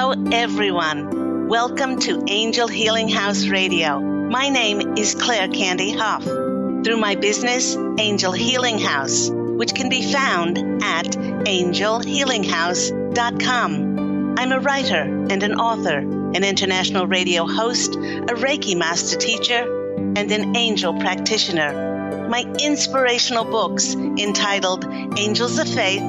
Hello, everyone. Welcome to Angel Healing House Radio. My name is Candy Hough. Through my business, Angel Healing House, which can be found at angelhealinghouse.com. I'm a writer and an author, an international radio host, a Reiki master teacher, and an angel practitioner. My inspirational books entitled Angels of Faith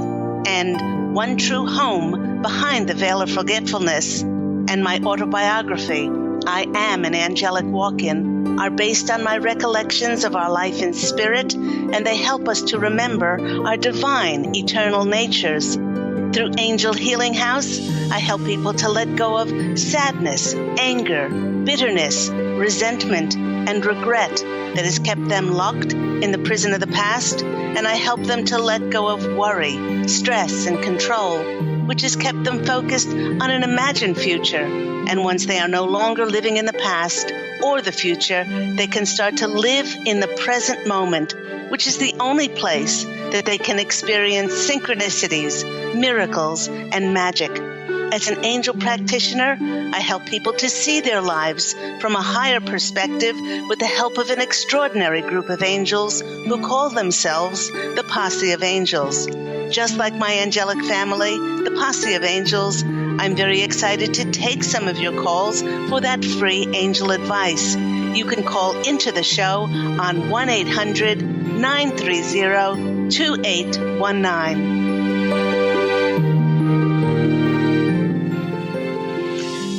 and One True Home Behind the Veil of Forgetfulness, and my autobiography, I Am an Angelic Walk-In, are based on my recollections of our life in spirit, and they help us to remember our divine, eternal natures. Through Angel Healing House, I help people to let go of sadness, anger, bitterness, resentment, and regret that has kept them locked in the prison of the past, and I help them to let go of worry, stress, and control, which has kept them focused on an imagined future. And once they are no longer living in the past or the future, they can start to live in the present moment, which is the only place that they can experience synchronicities, miracles, and magic. As an angel practitioner, I help people to see their lives from a higher perspective with the help of an extraordinary group of angels who call themselves the Posse of Angels. Just like my angelic family, the Posse of Angels, I'm very excited to take some of your calls for that free angel advice. You can call into the show on 1-800-930-2819.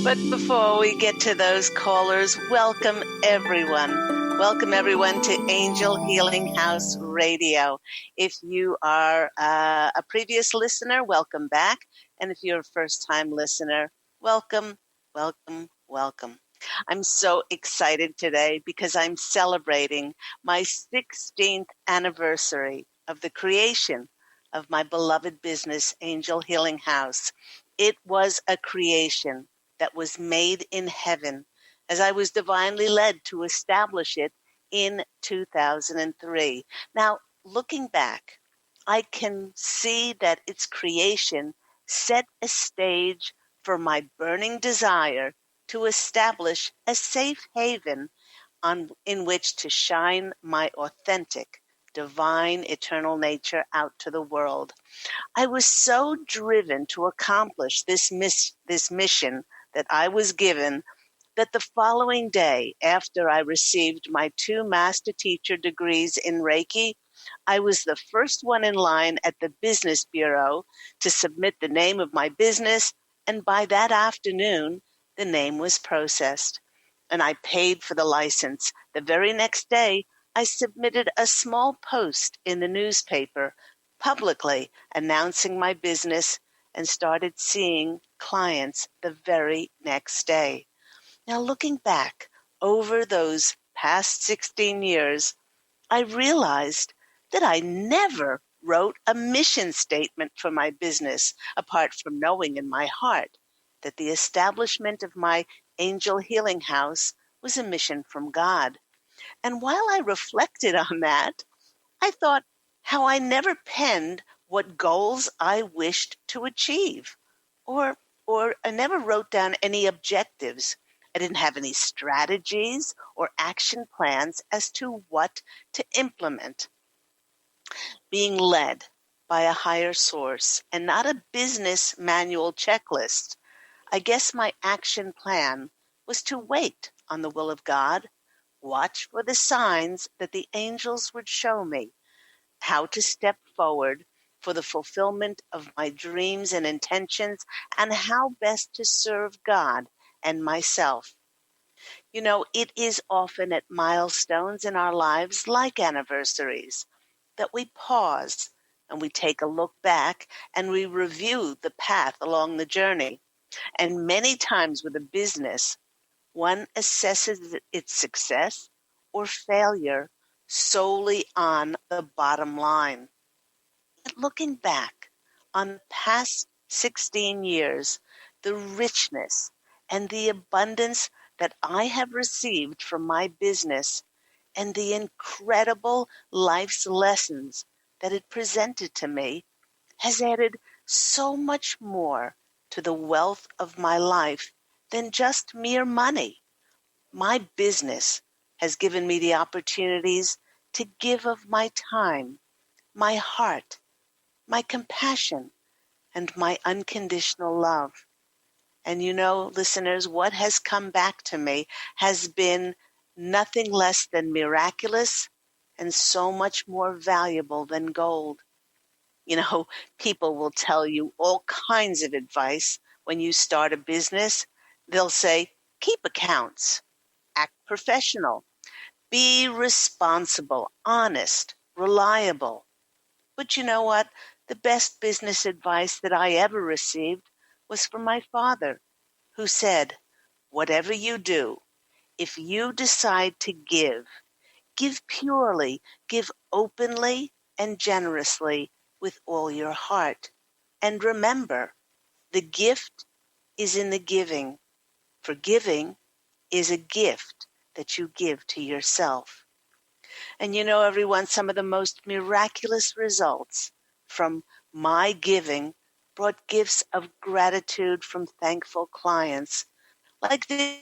But before we get to those callers, welcome everyone. Welcome everyone to Angel Healing House Radio. If you are a previous listener, welcome back. And if you're a first-time listener, welcome, welcome, welcome. I'm so excited today because I'm celebrating my 16th anniversary of the creation of my beloved business, Angel Healing House. It was a creation that was made in heaven, as I was divinely led to establish it in 2003. Now, looking back, I can see that its creation set a stage for my burning desire to establish a safe haven in which to shine my authentic, divine, eternal nature out to the world. I was so driven to accomplish this mission that I was given that the following day, after I received my 2 master teacher degrees in Reiki, I was the first one in line at the business bureau to submit the name of my business, and by that afternoon, the name was processed, and I paid for the license. The very next day, I submitted a small post in the newspaper publicly announcing my business and started seeing clients the very next day. Now, looking back over those past 16 years, I realized that I never wrote a mission statement for my business, apart from knowing in my heart that the establishment of my Angel Healing House was a mission from God. And while I reflected on that, I thought how I never penned what goals I wished to achieve, or I never wrote down any objectives. I didn't have any strategies or action plans as to what to implement. Being led by a higher source and not a business manual checklist, I guess my action plan was to wait on the will of God, watch for the signs that the angels would show me, how to step forward for the fulfillment of my dreams and intentions, and how best to serve God and myself. You know, it is often at milestones in our lives, like anniversaries, that we pause and we take a look back and we review the path along the journey. And many times with a business, one assesses its success or failure solely on the bottom line. But looking back on the past 16 years, the richness and the abundance that I have received from my business and the incredible life's lessons that it presented to me has added so much more to the wealth of my life than just mere money. My business has given me the opportunities to give of my time, my heart, my compassion, and my unconditional love. And you know, listeners, what has come back to me has been nothing less than miraculous and so much more valuable than gold. You know, people will tell you all kinds of advice when you start a business. They'll say, keep accounts, act professional, be responsible, honest, reliable. But you know what? The best business advice that I ever received was from my father, who said, whatever you do, if you decide to give purely, give openly and generously with all your heart. And remember, the gift is in the giving, for giving is a gift that you give to yourself. And you know, everyone, some of the most miraculous results from my giving brought gifts of gratitude from thankful clients, like this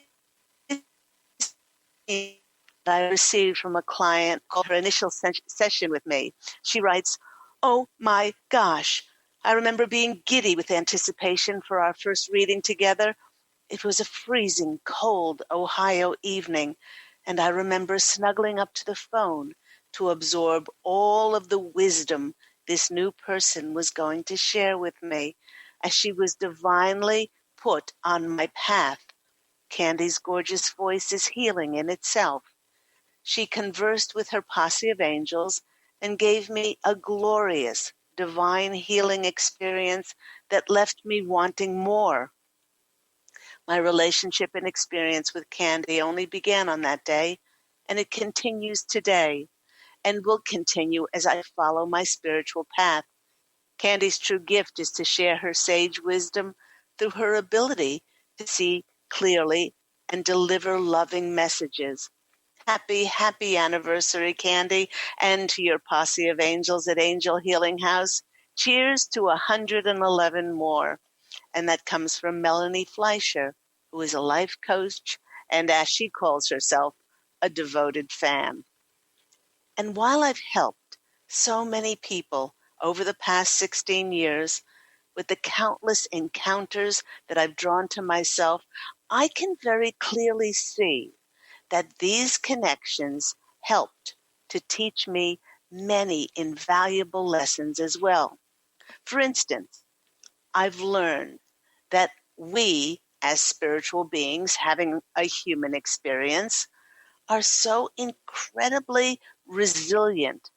I received from a client called her initial session with me. She writes, "Oh my gosh, I remember being giddy with anticipation for our first reading together. It was a freezing cold Ohio evening, and I remember snuggling up to the phone to absorb all of the wisdom this new person was going to share with me, as she was divinely put on my path. Candy's gorgeous voice is healing in itself. She conversed with her posse of angels and gave me a glorious, divine healing experience that left me wanting more. My relationship and experience with Candy only began on that day, and it continues today and will continue as I follow my spiritual path. Candy's true gift is to share her sage wisdom through her ability to see clearly and deliver loving messages. Happy, happy anniversary, Candy, and to your posse of angels at Angel Healing House. Cheers to 111 more. And that comes from Melanie Fleischer, who is a life coach and, as she calls herself, a devoted fan. And while I've helped so many people over the past 16 years with the countless encounters that I've drawn to myself, I can very clearly see that these connections helped to teach me many invaluable lessons as well. For instance, I've learned that we, as spiritual beings having a human experience, are so incredibly resilient,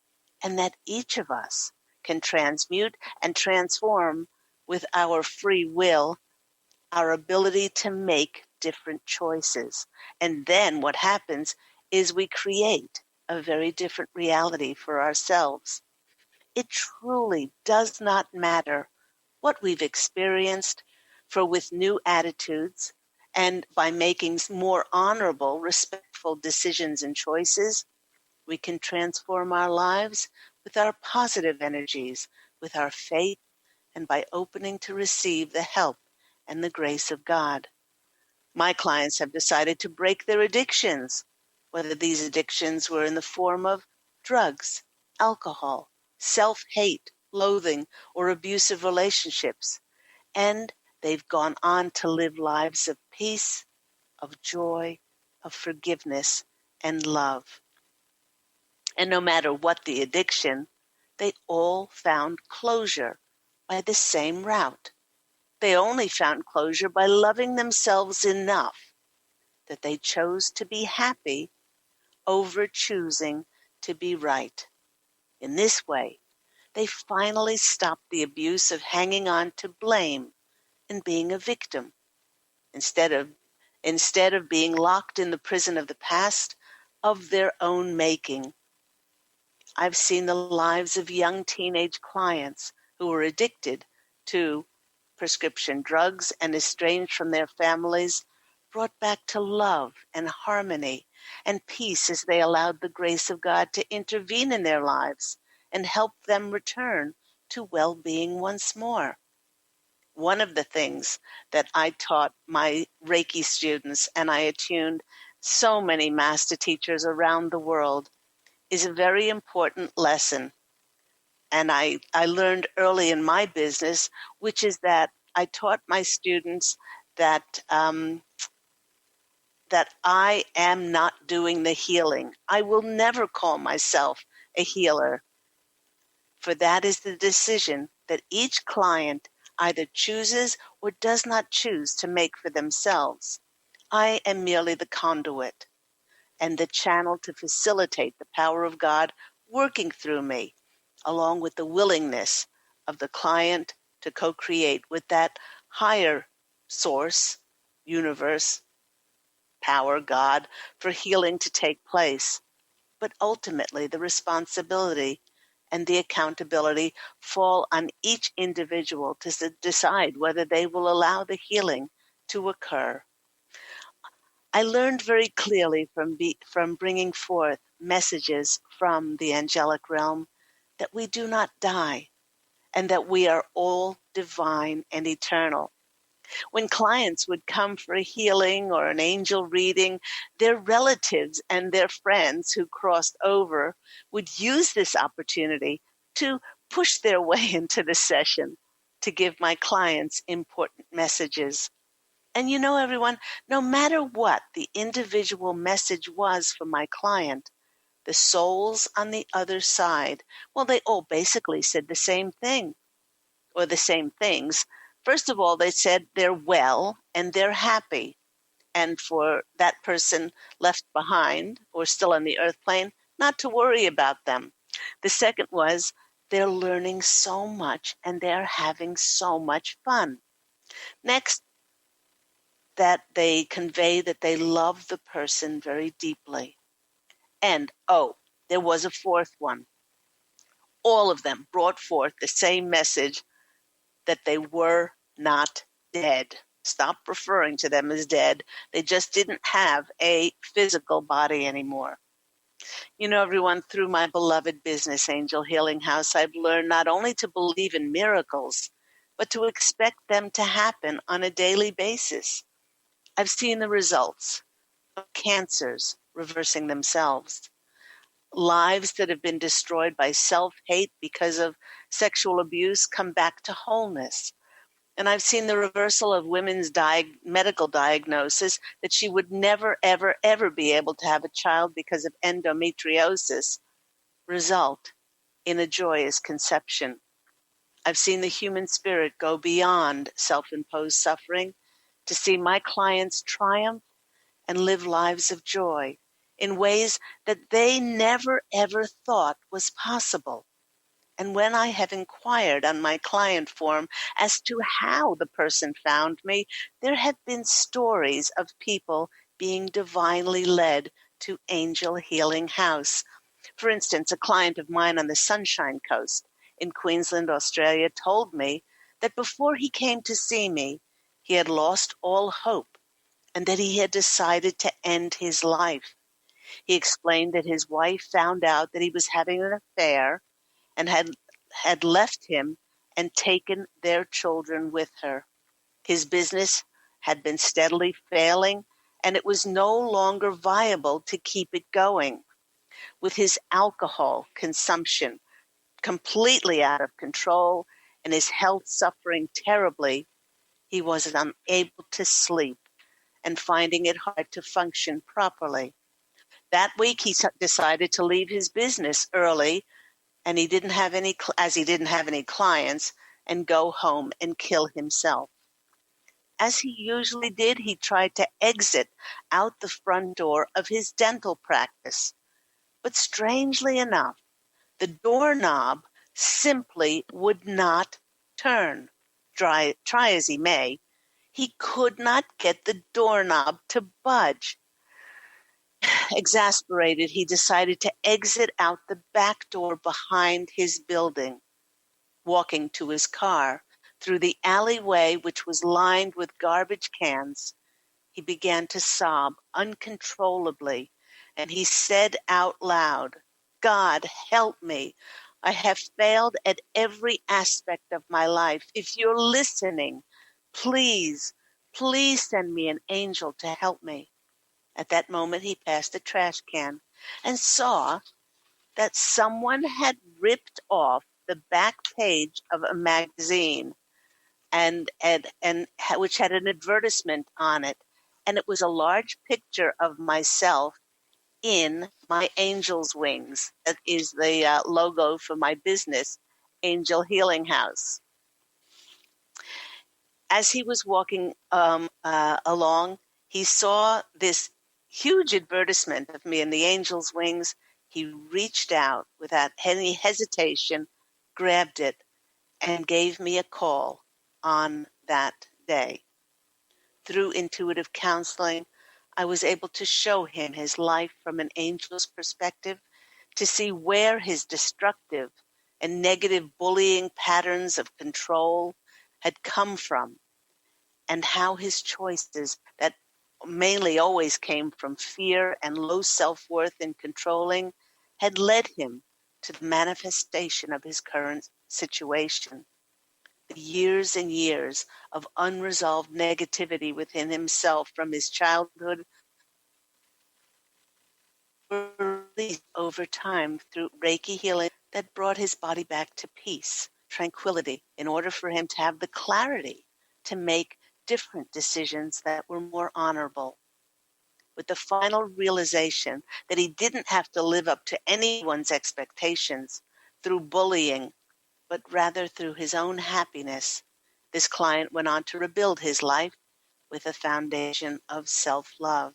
and that each of us can transmute and transform with our free will, our ability to make different choices. And then what happens is we create a very different reality for ourselves. It truly does not matter what we've experienced, for with new attitudes and by making more honorable, respectful decisions and choices, we can transform our lives with our positive energies, with our faith, and by opening to receive the help and the grace of God. My clients have decided to break their addictions, whether these addictions were in the form of drugs, alcohol, self-hate, loathing, or abusive relationships. And they've gone on to live lives of peace, of joy, of forgiveness, and love. And no matter what the addiction, they all found closure by the same route. They only found closure by loving themselves enough that they chose to be happy over choosing to be right. In this way, they finally stopped the abuse of hanging on to blame and being a victim, instead of being locked in the prison of the past of their own making. I've seen the lives of young teenage clients who were addicted to prescription drugs and estranged from their families, brought back to love and harmony and peace as they allowed the grace of God to intervene in their lives and help them return to well-being once more. One of the things that I taught my Reiki students, and I attuned so many master teachers around the world, is a very important lesson. And I learned early in my business, which is that I taught my students that that I am not doing the healing. I will never call myself a healer, for that is the decision that each client either chooses or does not choose to make for themselves. I am merely the conduit and the channel to facilitate the power of God working through me, along with the willingness of the client to co-create with that higher source, universe, power, God, for healing to take place. But ultimately, the responsibility and the accountability fall on each individual to decide whether they will allow the healing to occur. I learned very clearly from bringing forth messages from the angelic realm that we do not die and that we are all divine and eternal. When clients would come for a healing or an angel reading, their relatives and their friends who crossed over would use this opportunity to push their way into the session to give my clients important messages. And you know, everyone, no matter what the individual message was for my client, the souls on the other side, well, they all basically said the same thing, or the same things. First of all, they said they're well and they're happy. And for that person left behind or still on the earth plane, not to worry about them. The second was they're learning so much and they're having so much fun. Next, that they convey that they love the person very deeply. And, there was a fourth one. All of them brought forth the same message, that they were not dead. Stop referring to them as dead. They just didn't have a physical body anymore. You know, everyone, through my beloved business, Angel Healing House, I've learned not only to believe in miracles, but to expect them to happen on a daily basis. I've seen the results of cancers reversing themselves, lives that have been destroyed by self-hate because of sexual abuse come back to wholeness. And I've seen the reversal of women's medical diagnosis that she would never, ever, ever be able to have a child because of endometriosis result in a joyous conception. I've seen the human spirit go beyond self-imposed suffering to see my clients triumph and live lives of joy in ways that they never, ever thought was possible. And when I have inquired on my client form as to how the person found me, there have been stories of people being divinely led to Angel Healing House. For instance, a client of mine on the Sunshine Coast in Queensland, Australia, told me that before he came to see me, he had lost all hope and that he had decided to end his life. He explained that his wife found out that he was having an affair and had left him and taken their children with her. His business had been steadily failing, and it was no longer viable to keep it going. With his alcohol consumption completely out of control and his health suffering terribly, he was unable to sleep and finding it hard to function properly. That week, he decided to leave his business early, and he didn't have any clients, and go home and kill himself. As he usually did, he tried to exit out the front door of his dental practice. But strangely enough, the doorknob simply would not turn. Try as he may, he could not get the doorknob to budge. Exasperated, he decided to exit out the back door behind his building. Walking to his car through the alleyway, which was lined with garbage cans, he began to sob uncontrollably, and he said out loud, "God, help me. I have failed at every aspect of my life. If you're listening, please, please send me an angel to help me. At that moment, he passed a trash can and saw that someone had ripped off the back page of a magazine and which had an advertisement on it. And it was a large picture of myself in my angel's wings. That is the logo for my business, Angel Healing House. As he was walking along, he saw this huge advertisement of me in the angel's wings. He reached out without any hesitation, grabbed it, and gave me a call on that day. Through intuitive counseling, I was able to show him his life from an angel's perspective, to see where his destructive and negative bullying patterns of control had come from, and how his choices that mainly always came from fear and low self-worth in controlling had led him to the manifestation of his current situation. The years and years of unresolved negativity within himself from his childhood were released over time through Reiki healing that brought his body back to peace, tranquility, in order for him to have the clarity to make different decisions that were more honorable, with the final realization that he didn't have to live up to anyone's expectations through bullying, but rather through his own happiness. This client went on to rebuild his life with a foundation of self-love.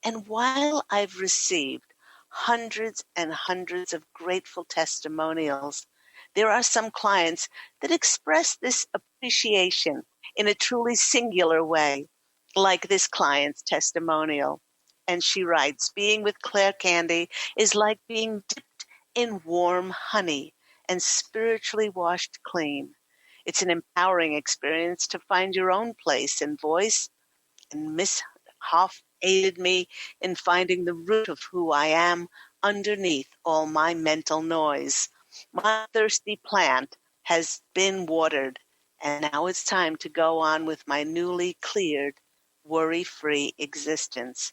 And while I've received hundreds and hundreds of grateful testimonials, there are some clients that express this appreciation in a truly singular way, like this client's testimonial. And she writes, being with Claire Candy is like being dipped in warm honey and spiritually washed clean. It's an empowering experience to find your own place and voice, and Miss Hough aided me in finding the root of who I am underneath all my mental noise. My thirsty plant has been watered, and now it's time to go on with my newly cleared, worry-free existence.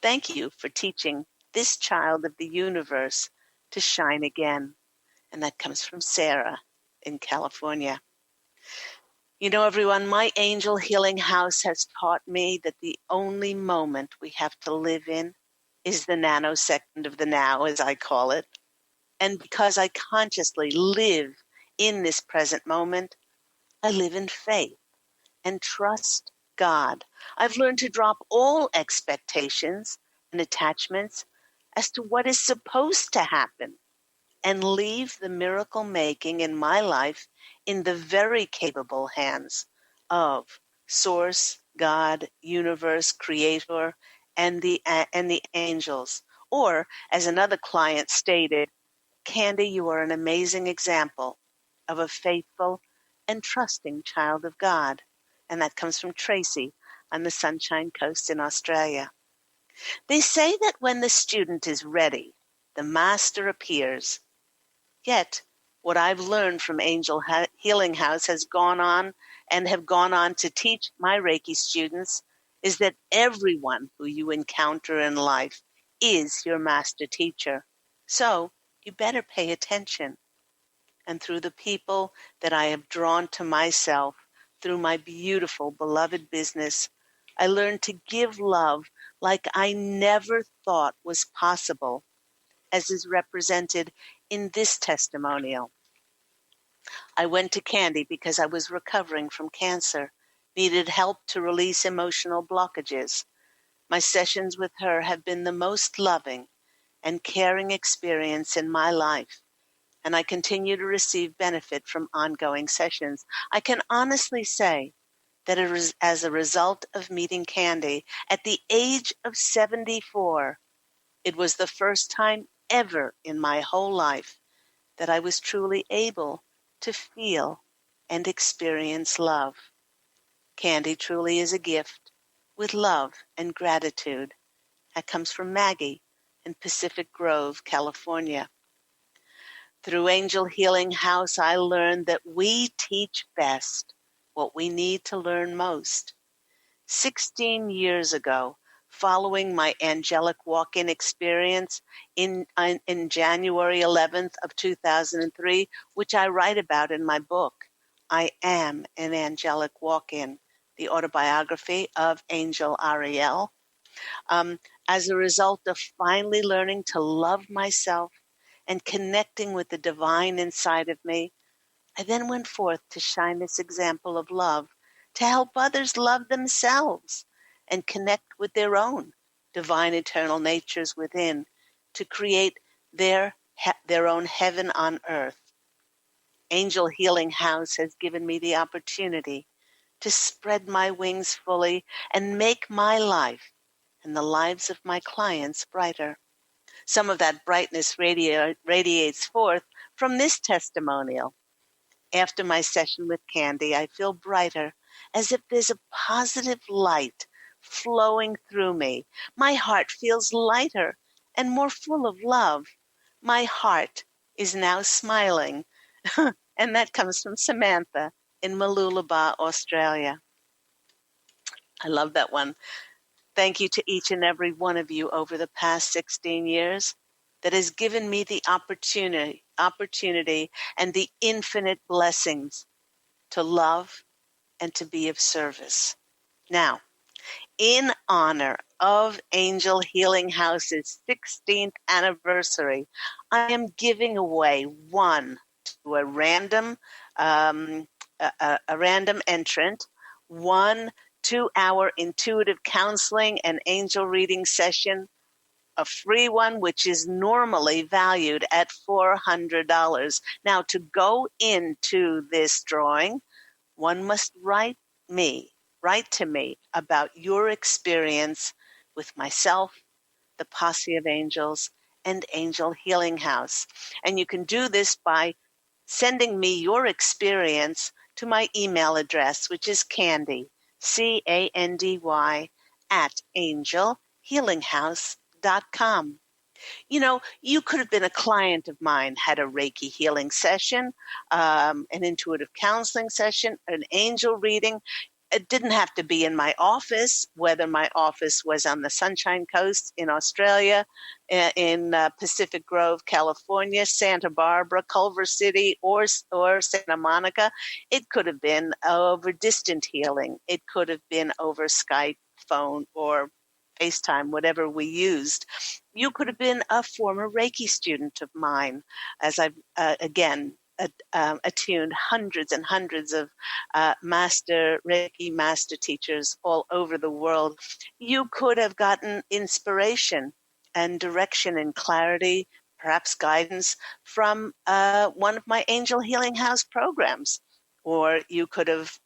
Thank you for teaching this child of the universe to shine again. And that comes from Sarah in California. You know, everyone, my angel healing house has taught me that the only moment we have to live in is the nanosecond of the now, as I call it. And because I consciously live in this present moment, I live in faith and trust God. I've learned to drop all expectations and attachments as to what is supposed to happen, and leave the miracle making in my life in the very capable hands of Source, God, Universe, Creator, and the angels. Or, as another client stated, Candy, you are an amazing example of a faithful and trusting child of God. And that comes from Tracy on the Sunshine Coast in Australia. They say that when the student is ready, the master appears. Yet, what I've learned from Angel Healing House has gone on to teach my Reiki students is that everyone who you encounter in life is your master teacher. So, you better pay attention. And through the people that I have drawn to myself, through my beautiful, beloved business, I learned to give love like I never thought was possible, as is represented in this testimonial. I went to Candy because I was recovering from cancer, needed help to release emotional blockages. My sessions with her have been the most loving and caring experience in my life, and I continue to receive benefit from ongoing sessions. I can honestly say that it was as a result of meeting Candy at the age of 74, it was the first time ever in my whole life that I was truly able to feel and experience love. Candy truly is a gift with love and gratitude. That comes from Maggie in Pacific Grove, California. Through Angel Healing House, I learned that we teach best what we need to learn most. 16 years ago, following my angelic walk-in experience in January 11th of 2003, which I write about in my book, I Am an Angelic Walk-In, the autobiography of Angel Ariel. As a result of finally learning to love myself and connecting with the divine inside of me, I then went forth to shine this example of love to help others love themselves and connect with their own divine eternal natures within to create their own heaven on earth. Angel Healing House has given me the opportunity to spread my wings fully and make my life and the lives of my clients brighter. Some of that brightness radiates forth from this testimonial. After my session with Candy, I feel brighter, as if there's a positive light flowing through me. My heart feels lighter and more full of love. My heart is now smiling. And that comes from Samantha in Mooloolaba, Australia. I love that one. Thank you to each and every one of you over the past 16 years that has given me the opportunity and the infinite blessings to love and to be of service. Now, in honor of Angel Healing House's 16th anniversary, I am giving away one to a random entrant, 1 2-hour intuitive counseling and angel reading session, a free one, which is normally valued at $400. Now, to go into this drawing, one must write to me about your experience with myself, the Posse of Angels, and Angel Healing House. And you can do this by sending me your experience to my email address, which is Candy, CANDY, @angelhealinghouse.com. You know, you could have been a client of mine, had a Reiki healing session, an intuitive counseling session, an angel reading. It didn't have to be in my office, whether my office was on the Sunshine Coast in Australia, in Pacific Grove, California, Santa Barbara, Culver City, or Santa Monica. It could have been over distant healing. It could have been over Skype, phone, or FaceTime, whatever we used. You could have been a former Reiki student of mine, as I've, attuned hundreds and hundreds of Reiki master teachers all over the world. You could have gotten inspiration and direction and clarity, perhaps guidance from one of my Angel Healing House programs. Or you could have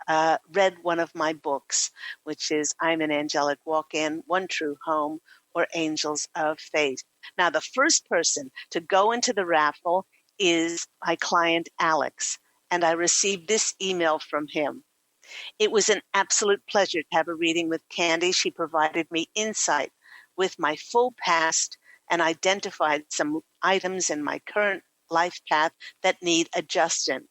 read one of my books, which is I'm an Angelic Walk-In, One True Home, or Angels of Faith. Now, the first person to go into the raffle is my client, Alex, and I received this email from him. It was an absolute pleasure to have a reading with Candy. She provided me insight with my full past and identified some items in my current life path that need adjustment.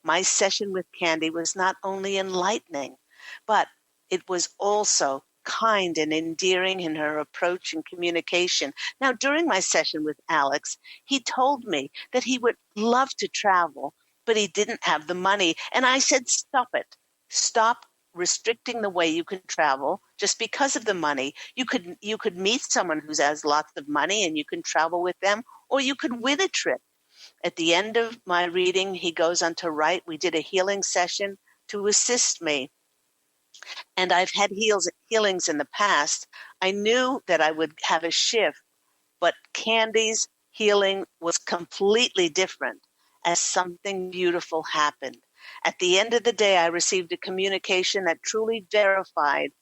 My session with Candy was not only enlightening, but it was also kind and endearing in her approach and communication. Now, during my session with Alex, he told me that he would love to travel, but he didn't have the money. And I said, stop it. Stop restricting the way you can travel just because of the money. You could meet someone who has lots of money and you can travel with them, or you could win a trip. At the end of my reading, he goes on to write, we did a healing session to assist me. And I've had healings in the past. I knew that I would have a shift, but Candy's healing was completely different as something beautiful happened. At the end of the day, I received a communication that truly verified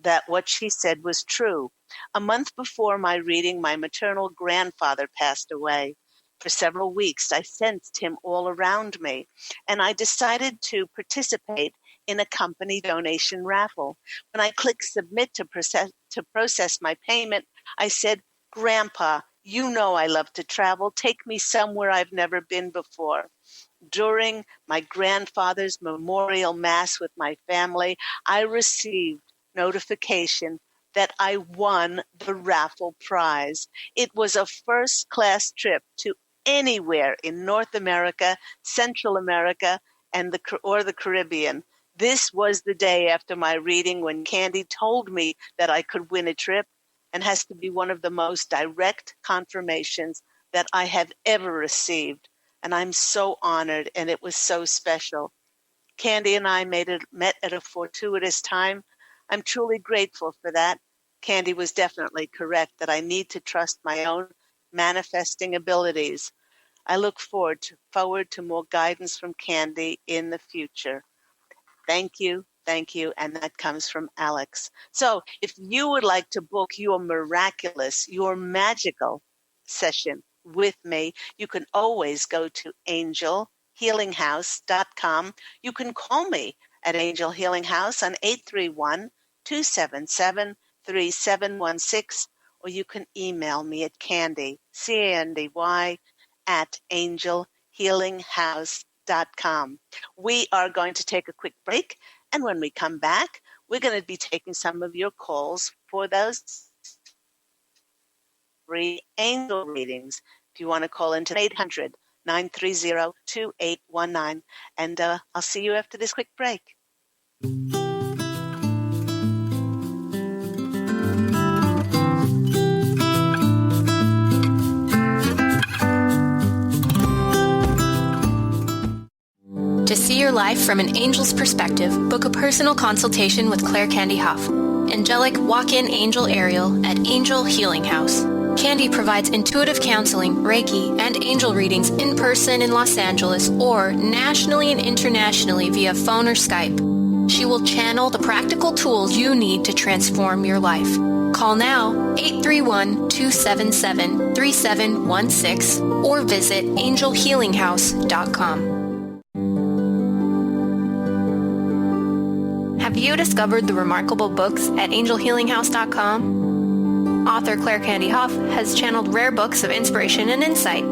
that what she said was true. A month before my reading, my maternal grandfather passed away. For several weeks, I sensed him all around me, and I decided to participate in a company donation raffle. When I clicked submit to process my payment, I said, Grandpa, You know I love to travel. Take me somewhere I've never been before. During my grandfather's memorial mass with my family, I received notification that I won the raffle prize. It was a first-class trip to anywhere in North America, Central America, and the Caribbean. This was the day after my reading when Candy told me that I could win a trip, and has to be one of the most direct confirmations that I have ever received. And I'm so honored, and it was so special. Candy and I met at a fortuitous time. I'm truly grateful for that. Candy was definitely correct that I need to trust my own manifesting abilities. I look forward to more guidance from Candy in the future. Thank you. Thank you. And that comes from Alex. So if you would like to book your miraculous, your magical session with me, you can always go to angelhealinghouse.com. You can call me at Angel Healing House on 831-277-3716, or you can email me at Candy, C-A-N-D-Y, at angelhealinghouse.com. We are going to take a quick break, and when we come back, we're going to be taking some of your calls for those free angel readings. If you want to call into 800-930-2819, and I'll see you after this quick break. To see your life from an angel's perspective, book a personal consultation with Claire Candy Hough, angelic walk-in angel Ariel at Angel Healing House. Candy provides intuitive counseling, Reiki, and angel readings in person in Los Angeles or nationally and internationally via phone or Skype. She will channel the practical tools you need to transform your life. Call now, 831-277-3716, or visit angelhealinghouse.com. Have you discovered the remarkable books at angelhealinghouse.com? Author Claire Candy Hough has channeled rare books of inspiration and insight.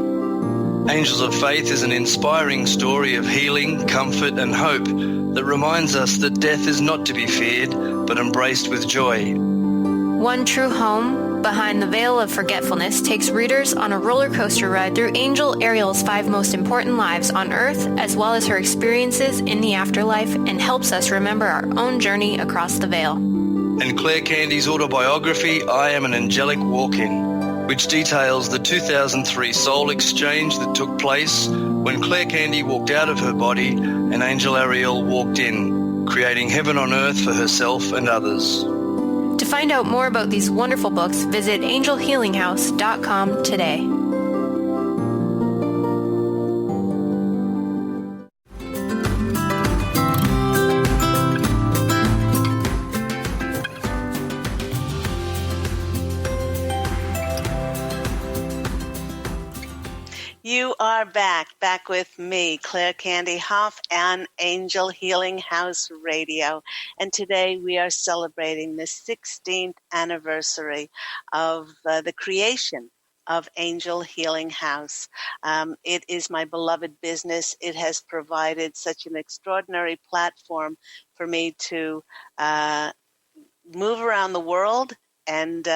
Angels of Faith is an inspiring story of healing, comfort, and hope that reminds us that death is not to be feared, but embraced with joy. One True Home, Behind the Veil of Forgetfulness, takes readers on a roller coaster ride through Angel Ariel's 5 most important lives on Earth, as well as her experiences in the afterlife, and helps us remember our own journey across the veil. And Claire Candy's autobiography, I Am an Angelic Walk-In, which details the 2003 soul exchange that took place when Claire Candy walked out of her body and Angel Ariel walked in, creating heaven on earth for herself and others. To find out more about these wonderful books, visit angelhealinghouse.com today. You are back with me, Claire Candy Hough, and Angel Healing House Radio. And today we are celebrating the 16th anniversary of the creation of Angel Healing House. It is my beloved business. It has provided such an extraordinary platform for me to move around the world and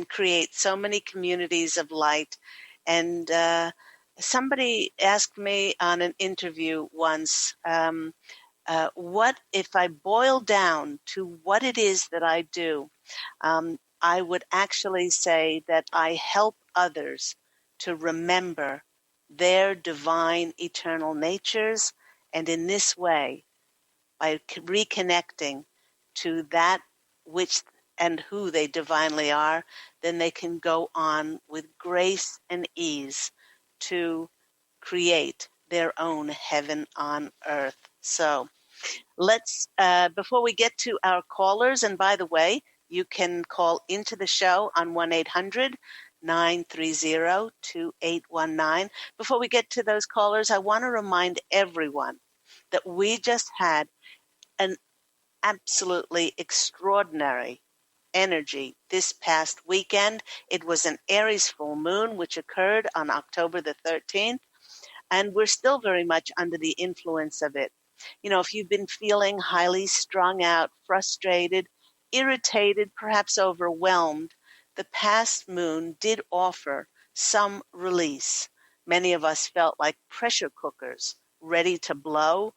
create so many communities of light. And somebody asked me on an interview once, what if I boil down to what it is that I do? I would actually say that I help others to remember their divine eternal natures, and in this way, by reconnecting to that which and who they divinely are, then they can go on with grace and ease to create their own heaven on earth. So let's, before we get to our callers, and by the way, you can call into the show on 1-800-930-2819. Before we get to those callers, I want to remind everyone that we just had an absolutely extraordinary energy this past weekend. It was an Aries full moon, which occurred on October the 13th, and we're still very much under the influence of it. If you've been feeling highly strung out, frustrated, irritated, perhaps overwhelmed, the past moon did offer some release. Many of us felt like pressure cookers ready to blow.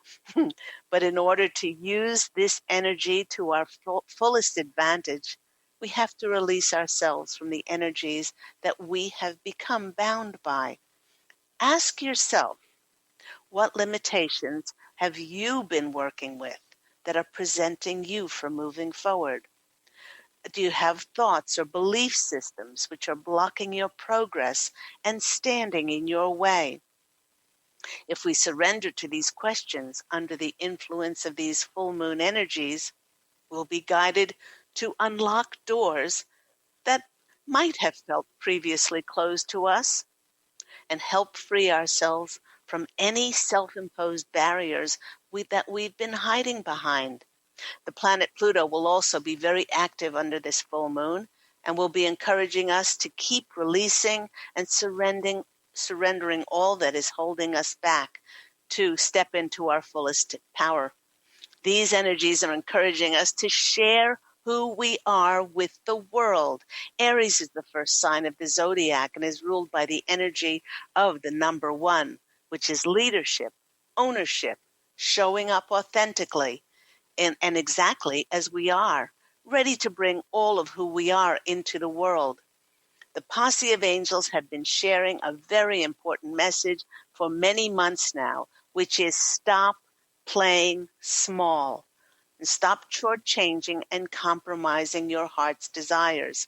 But in order to use this energy to our fullest advantage, we have to release ourselves from the energies that we have become bound by. Ask yourself, what limitations have you been working with that are preventing you from moving forward? Do you have thoughts or belief systems which are blocking your progress and standing in your way? If we surrender to these questions under the influence of these full moon energies, we'll be guided to unlock doors that might have felt previously closed to us and help free ourselves from any self-imposed barriers that we've been hiding behind. The planet Pluto will also be very active under this full moon and will be encouraging us to keep releasing and surrendering all that is holding us back to step into our fullest power. These energies are encouraging us to share who we are with the world. Aries is the first sign of the zodiac and is ruled by the energy of the number 1, which is leadership, ownership, showing up authentically and exactly as we are, ready to bring all of who we are into the world. The Posse of Angels have been sharing a very important message for many months now, which is stop playing small and stop shortchanging and compromising your heart's desires.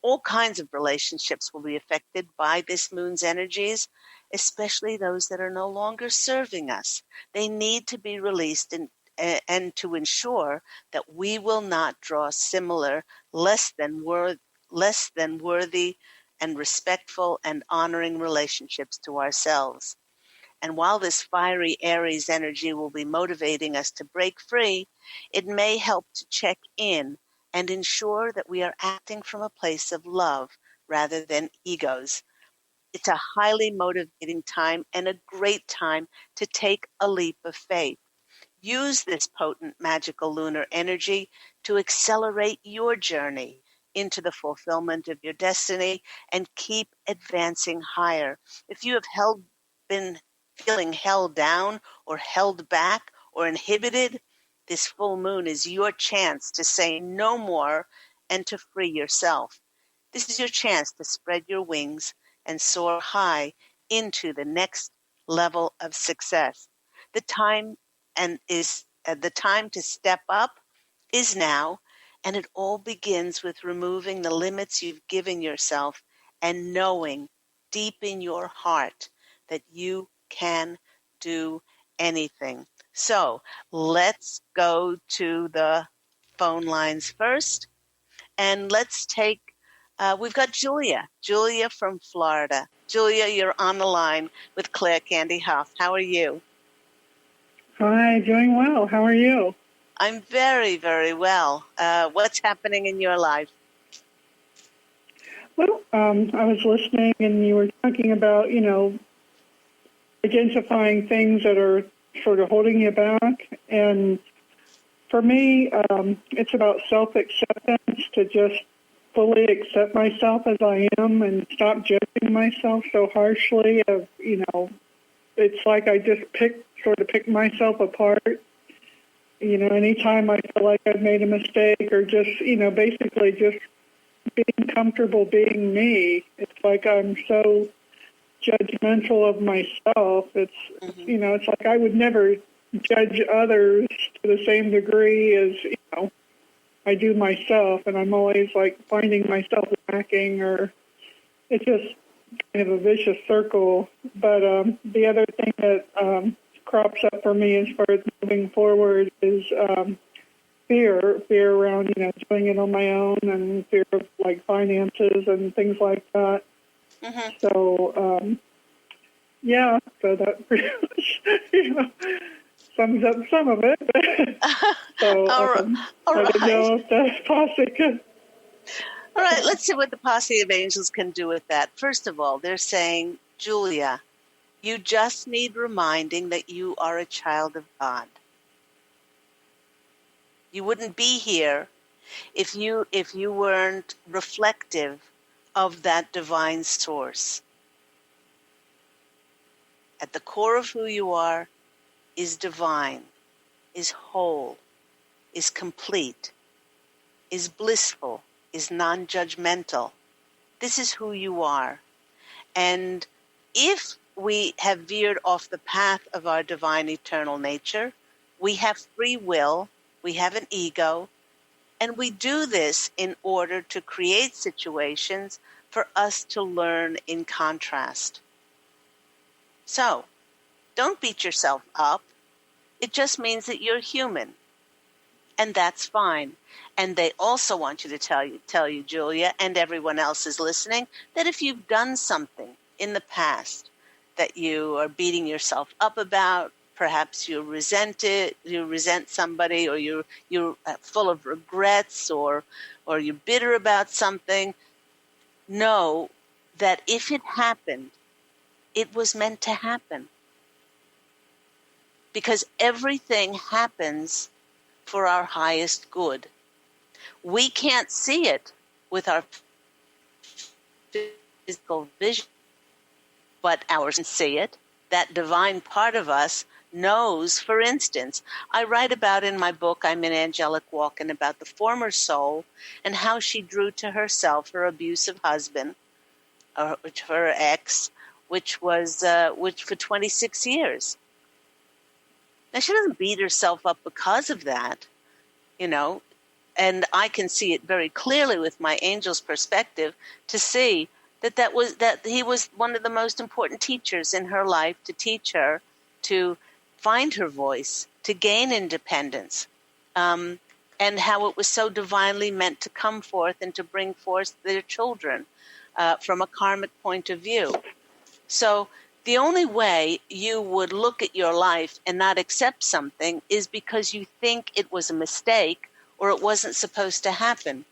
All kinds of relationships will be affected by this moon's energies, especially those that are no longer serving us. They need to be released and to ensure that we will not draw similar, less than worthy and respectful and honoring relationships to ourselves. And while this fiery Aries energy will be motivating us to break free, it may help to check in and ensure that we are acting from a place of love rather than egos. It's a highly motivating time and a great time to take a leap of faith. Use this potent magical lunar energy to accelerate your journey into the fulfillment of your destiny and keep advancing higher. If you have been feeling held down or held back or inhibited, this full moon is your chance to say no more and to free yourself. This is your chance to spread your wings and soar high into the next level of success. The time to step up is now, and it all begins with removing the limits you've given yourself and knowing deep in your heart that you can do anything. So let's go to the phone lines first, and let's take, we've got Julia from Florida. Julia, you're on the line with Claire Candy Hough. How are you? Hi, doing well. How are you? I'm very, very well. What's happening in your life? Well, I was listening and you were talking about, identifying things that are sort of holding you back. And for me, it's about self-acceptance, to just fully accept myself as I am and stop judging myself so harshly it's like I just pick myself apart. Anytime I feel like I've made a mistake or just, basically just being comfortable being me, it's like I'm so judgmental of myself. It's, it's like I would never judge others to the same degree as, I do myself. And I'm always like finding myself lacking, or it's just kind of a vicious circle. But the other thing that crops up for me as far as moving forward is fear around, doing it on my own, and fear of like finances and things like that. Mm-hmm. So, so that pretty much, sums up some of it. So, all I right. don't know if that's possible. All right, let's see what the Posse of Angels can do with that. First of all, they're saying, Julia, you just need reminding that you are a child of God. You wouldn't be here if you weren't reflective of that divine source. At the core of who you are is divine, is whole, is complete, is blissful, is non-judgmental. This is who you are. And if we have veered off the path of our divine eternal nature, we have free will, we have an ego, and we do this in order to create situations for us to learn in contrast. So, don't beat yourself up. It just means that you're human. And that's fine. And they also want you to tell you, Julia, and everyone else is listening, that if you've done something in the past that you are beating yourself up about, perhaps you resent somebody, or you're full of regrets, or you're bitter about something, know that if it happened, it was meant to happen. Because everything happens for our highest good. We can't see it with our physical vision, but ours can see it. That divine part of us knows. For instance, I write about in my book, I'm an Angelic Walk-In, about the former soul and how she drew to herself her abusive husband, or her ex, which for 26 years. Now, she doesn't beat herself up because of that, and I can see it very clearly with my angel's perspective to see that he was one of the most important teachers in her life, to teach her to find her voice, to gain independence, and how it was so divinely meant to come forth and to bring forth their children from a karmic point of view. So the only way you would look at your life and not accept something is because you think it was a mistake or it wasn't supposed to happen.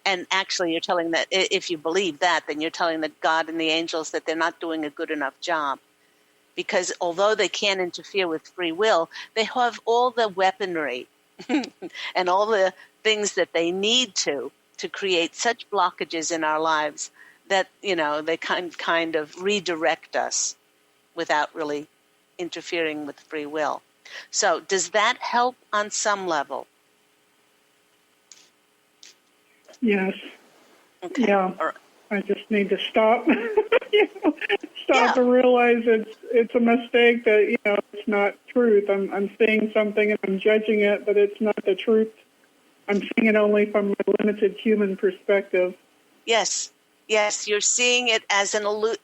And actually, you're telling that, if you believe that, then you're telling that God and the angels that they're not doing a good enough job. Because although they can't interfere with free will, they have all the weaponry and all the things that they need to create such blockages in our lives that, they kind of redirect us without really interfering with free will. So does that help on some level? Yes. Okay. Yeah. Right. I just need to stop. And realize it's a mistake, that it's not truth. I'm seeing something and I'm judging it, but it's not the truth. I'm seeing it only from my limited human perspective. Yes, you're seeing it as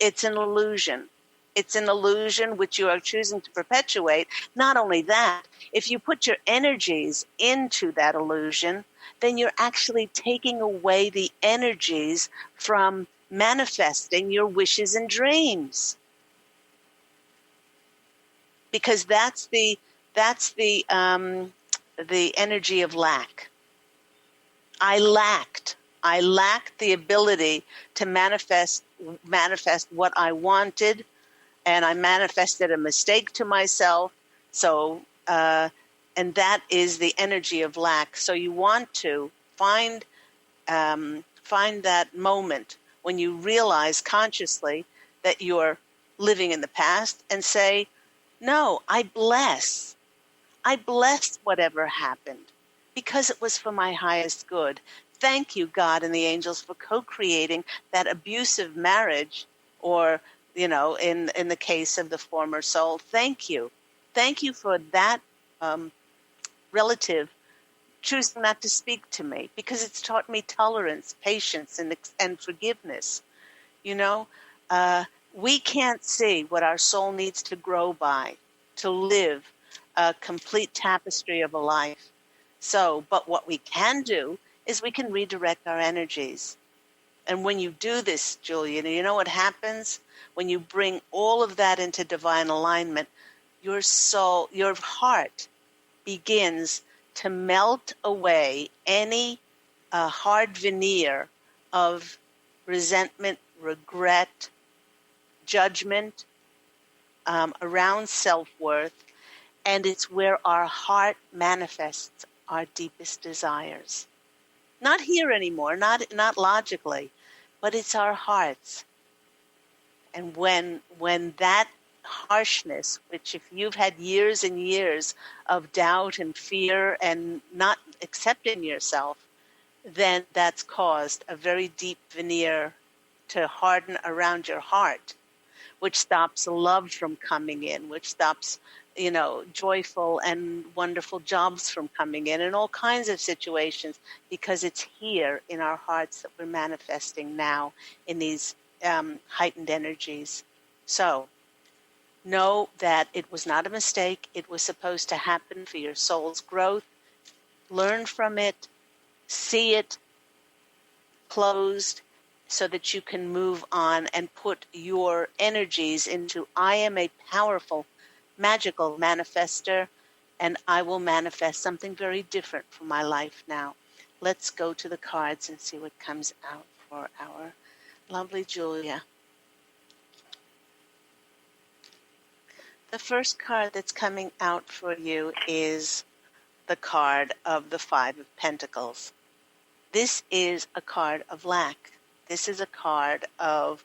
it's an illusion. It's an illusion which you are choosing to perpetuate. Not only that, if you put your energies into that illusion, then you're actually taking away the energies from manifesting your wishes and dreams. Because that's the energy of lack. I lacked the ability to manifest what I wanted, and I manifested a mistake to myself. So, and that is the energy of lack. So you want to find that moment when you realize consciously that you're living in the past and say, no, I bless whatever happened because it was for my highest good. Thank you, God and the angels, for co-creating that abusive marriage, or, in the case of the former soul. Thank you. Thank you for that relative choosing not to speak to me, because it's taught me tolerance, patience, and forgiveness. We can't see what our soul needs to grow by to live a complete tapestry of a life. So, but what we can do is we can redirect our energies. And when you do this, Julia, you know what happens? When you bring all of that into divine alignment, your soul, your heart begins to melt away any a hard veneer of resentment, regret, judgment around self-worth, and it's where our heart manifests our deepest desires. Not here anymore, not logically, but it's our hearts. And when that harshness, which if you've had years and years of doubt and fear and not accepting yourself, then that's caused a very deep veneer to harden around your heart, which stops love from coming in, which stops, joyful and wonderful jobs from coming in, and all kinds of situations, because it's here in our hearts that we're manifesting now in these heightened energies. So know that it was not a mistake. It was supposed to happen for your soul's growth. Learn from it, see it closed, so that you can move on and put your energies into, I am a powerful, magical manifester, and I will manifest something very different for my life now. Let's go to the cards and see what comes out for our lovely Julia. The first card that's coming out for you is the card of the Five of Pentacles. This is a card of lack. This is a card of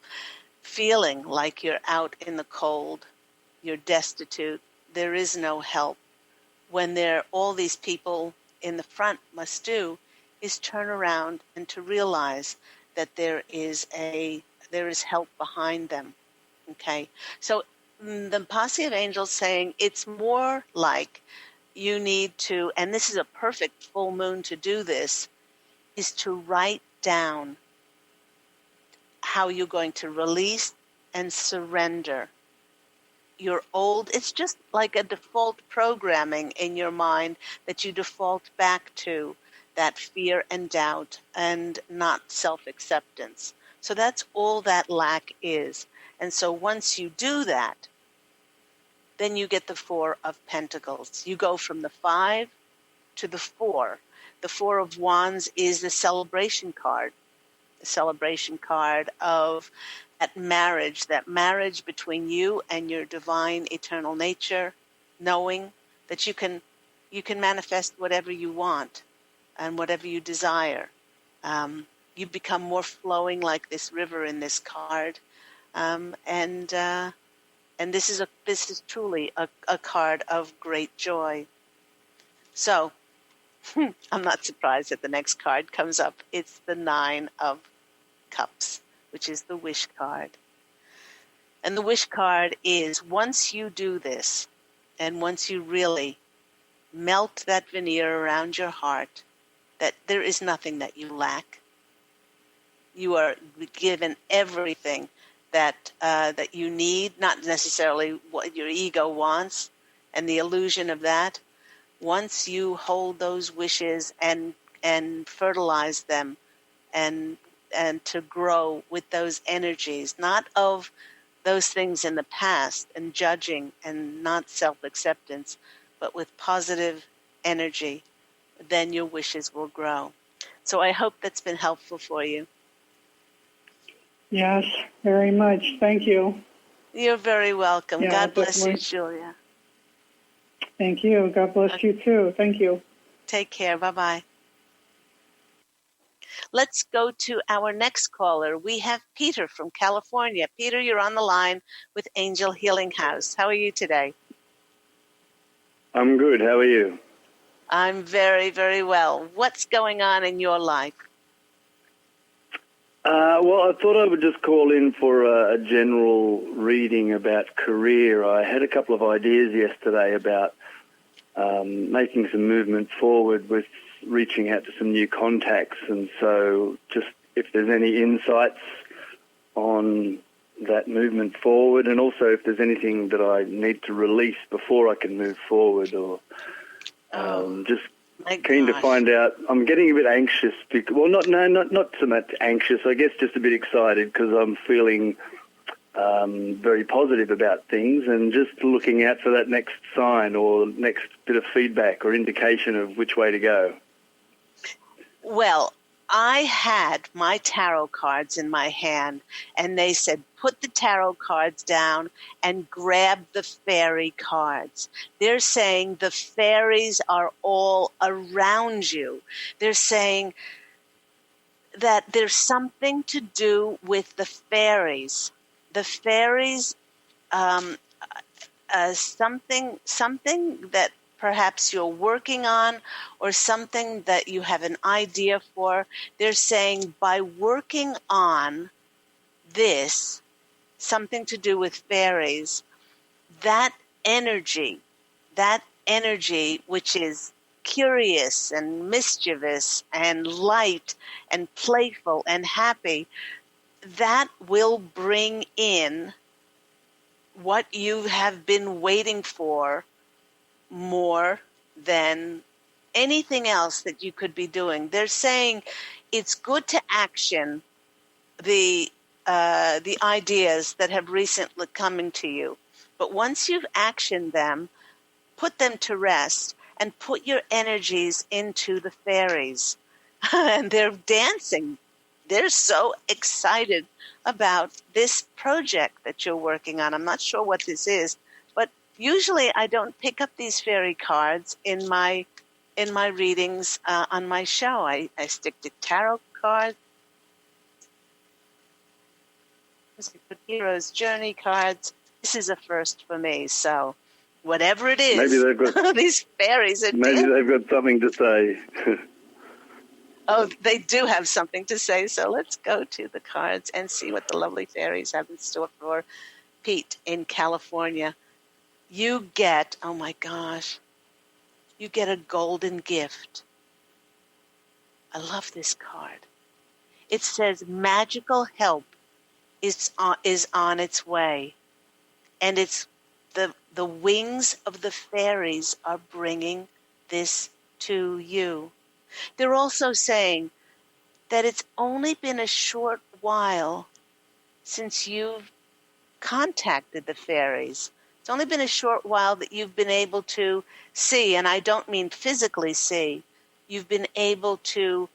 feeling like you're out in the cold, you're destitute, there is no help. When all these people in the front must do is turn around and to realize that there is help behind them. Okay, so the Posse of Angels saying it's more like you need to, and this is a perfect full moon to do this, is to write down how you're going to release and surrender your old, it's just like a default programming in your mind that you default back to, that fear and doubt and not self-acceptance. So that's all that lack is. And so once you do that, then you get the Four of Pentacles. You go from the 5 to the 4. The Four of Wands is the celebration card. The celebration card of that marriage between you and your divine eternal nature, knowing that you can manifest whatever you want and whatever you desire. You become more flowing like this river in this card, and this is truly a card of great joy. So I'm not surprised that the next card comes up. It's the 9 of Cups, which is the wish card. And the wish card is, once you do this, and once you really melt that veneer around your heart, that there is nothing that you lack. You are given everything that you need, not necessarily what your ego wants, and the illusion of that. Once you hold those wishes and fertilize them and to grow with those energies, not of those things in the past and judging and not self-acceptance, but with positive energy, then your wishes will grow. So I hope that's been helpful for you. Yes, very much. Thank you. You're very welcome. Yeah, God bless you, definitely. Julia. Thank you. God bless you too. Thank you. Take care. Bye-bye. Let's go to our next caller. We have Peter from California. Peter, you're on the line with Angel Healing House. How are you today? I'm good. How are you? I'm very, very well. What's going on in your life? Well, I thought I would just call in for a general reading about career. I had a couple of ideas yesterday about making some movement forward with reaching out to some new contacts, and so just if there's any insights on that movement forward, and also if there's anything that I need to release before I can move forward, or just keen to find out. I'm getting a bit anxious. Not so much anxious. I guess just a bit excited because I'm feeling very positive about things, and just looking out for that next sign or next bit of feedback or indication of which way to go. Well, I had my tarot cards in my hand, and they said, put the tarot cards down and grab the fairy cards. They're saying the fairies are all around you. They're saying that there's something to do with the fairies. The fairies, something that perhaps you're working on, or something that you have an idea for. They're saying by working on this, something to do with fairies, that energy which is curious and mischievous and light and playful and happy, that will bring in what you have been waiting for more than anything else that you could be doing. They're saying it's good to action the ideas that have recently come into you. But once you've actioned them, put them to rest and put your energies into the fairies. And they're dancing. They're so excited about this project that you're working on. I'm not sure what this is, but usually I don't pick up these fairy cards in my readings on my show. I stick to tarot cards, hero's journey cards. This is a first for me, so whatever it is, maybe they've got these fairies are maybe dancing. they've got something to say. Oh, they do have something to say. So let's go to the cards and see what the lovely fairies have in store for Pete in California. You get, oh my gosh, you get a golden gift. I love this card. It says magical help is on its way. And it's the wings of the fairies are bringing this to you. They're also saying that it's only been a short while since you've contacted the fairies. It's only been a short while that you've been able to see, and I don't mean physically see. You've been able to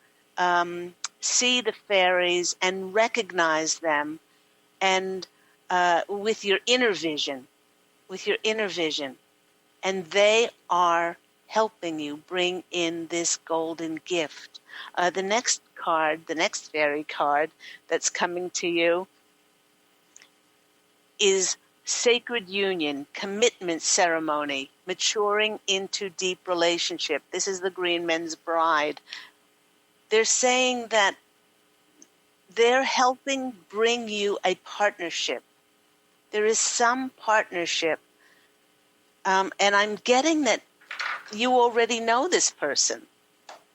see the fairies and recognize them, and with your inner vision, and they are helping you bring in this golden gift. The next fairy card that's coming to you is sacred union, commitment ceremony, maturing into deep relationship. This is the Green Men's Bride. They're saying that they're helping bring you a partnership. There is some partnership, and I'm getting that you already know this person.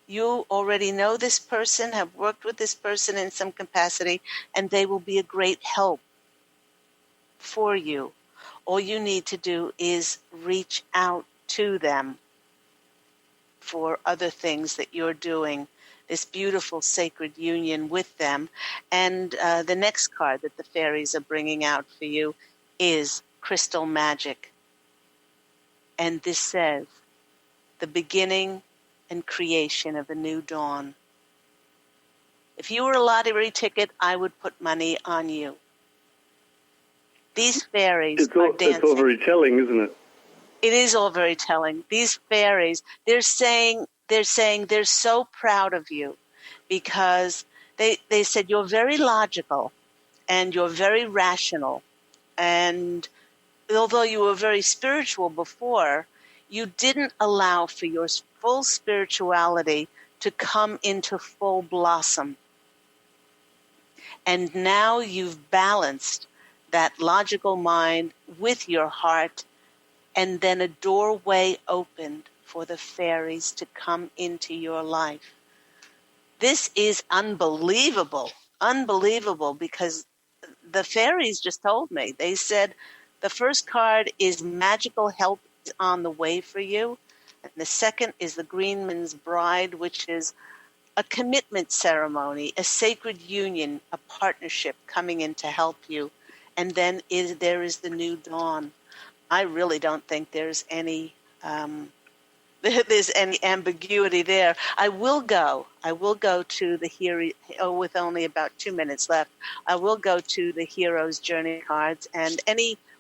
You already know this person, have worked with this person in some capacity, and they will be a great help for you. All you need to do is reach out to them for other things that you're doing, this beautiful sacred union with them. And the next card that the fairies are bringing out for you is Crystal Magic. And this says, the beginning and creation of a new dawn. If you were a lottery ticket, I would put money on you. These fairies are dancing. It's all very telling, isn't it? It is all very telling. These fairies, they're saying they're so proud of you, because they said you're very logical and you're very rational. And although you were very spiritual before, you didn't allow for your full spirituality to come into full blossom. And now you've balanced that logical mind with your heart, and then a doorway opened for the fairies to come into your life. This is unbelievable, because the fairies just told me. They said the first card is magical help is on the way for you, and the second is the Green Men's Bride, which is a commitment ceremony, a sacred union, a partnership coming in to help you. And then there is the new dawn. I really don't think there's any there's any ambiguity there. I will go to the hero. Oh, with only about 2 minutes left, I will go to the hero's journey cards. And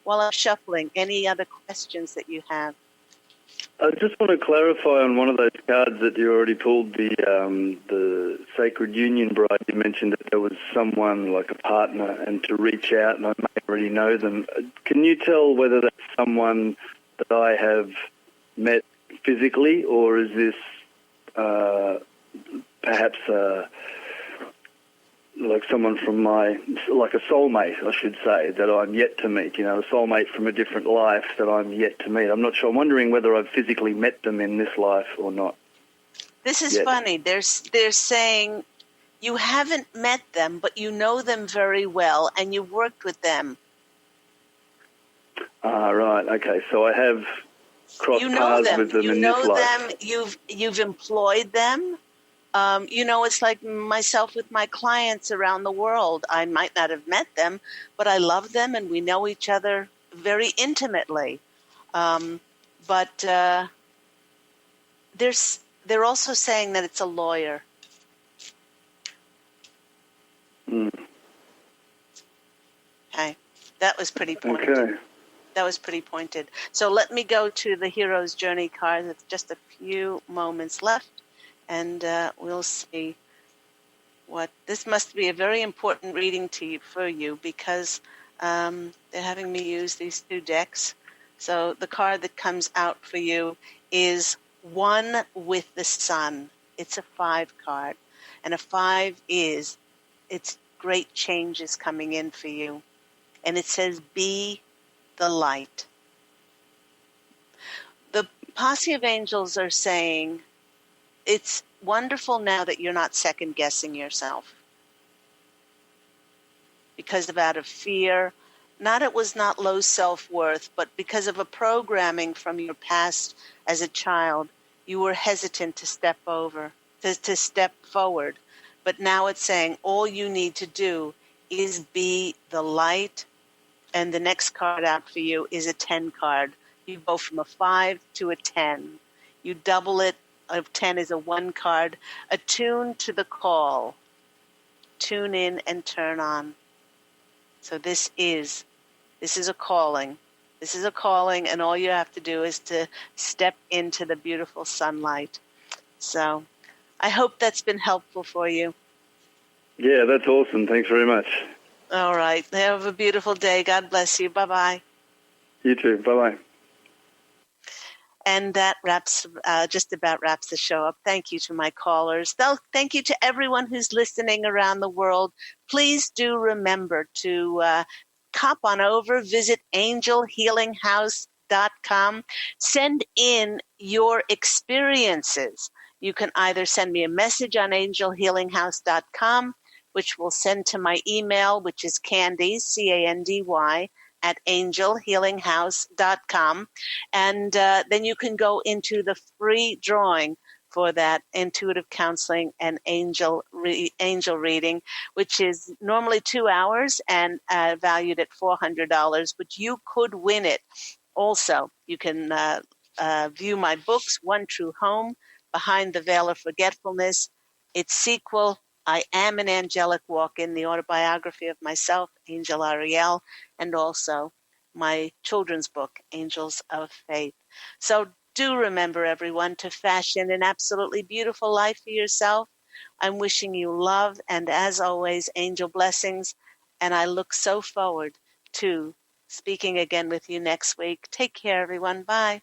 while I'm shuffling, any other questions that you have? I just want to clarify on one of those cards that you already pulled, the Sacred Union Bride. You mentioned that there was someone like a partner and to reach out, and I may already know them. Can you tell whether that's someone that I have met physically, or is this perhaps like someone from like a soulmate, I should say, that I'm yet to meet, a soulmate from a different life that I'm yet to meet? I'm not sure. I'm wondering whether I've physically met them in this life or not. This is funny. They're saying you haven't met them, but you know them very well, and you've worked with them. Ah, right. Okay. So I have crossed paths with them in this life. You've employed them. It's like myself with my clients around the world. I might not have met them, but I love them and we know each other very intimately. But they're also saying that it's a lawyer. Okay. That was pretty pointed. Okay. That was pretty pointed. So let me go to the Hero's Journey card. It's just a few moments left. And we'll see what this must be a very important reading for you because they're having me use these two decks. So the card that comes out for you is One with the Sun. It's a 5 card, and a 5 it's great changes coming in for you, and it says be the light. The Posse of Angels are saying, it's wonderful now that you're not second-guessing yourself because out of fear. It was not low self-worth, but because of a programming from your past as a child, you were hesitant to step forward. But now it's saying all you need to do is be the light, and the next card out for you is a 10 card. You go from a 5 to a 10. You double it. A 10 is a 1 card. Attune to the call. Tune in and turn on. So this is a calling. This is a calling, and all you have to do is to step into the beautiful sunlight. So I hope that's been helpful for you. Yeah, that's awesome. Thanks very much. All right. Have a beautiful day. God bless you. Bye-bye. You too. Bye-bye. And that just about wraps the show up. Thank you to my callers. Thank you to everyone who's listening around the world. Please do remember to hop on over, visit angelhealinghouse.com. Send in your experiences. You can either send me a message on angelhealinghouse.com, which will send to my email, which is Candy, CANDY, at angelhealinghouse.com. And then you can go into the free drawing for that intuitive counseling and angel reading, which is normally 2 hours and valued at $400, but you could win it. Also, you can view my books, One True Home, Behind the Veil of Forgetfulness, its sequel, I Am an Angelic Walk-In, the autobiography of myself, Angel Ariel, and also my children's book, Angels of Faith. So do remember, everyone, to fashion an absolutely beautiful life for yourself. I'm wishing you love and, as always, angel blessings. And I look so forward to speaking again with you next week. Take care, everyone. Bye.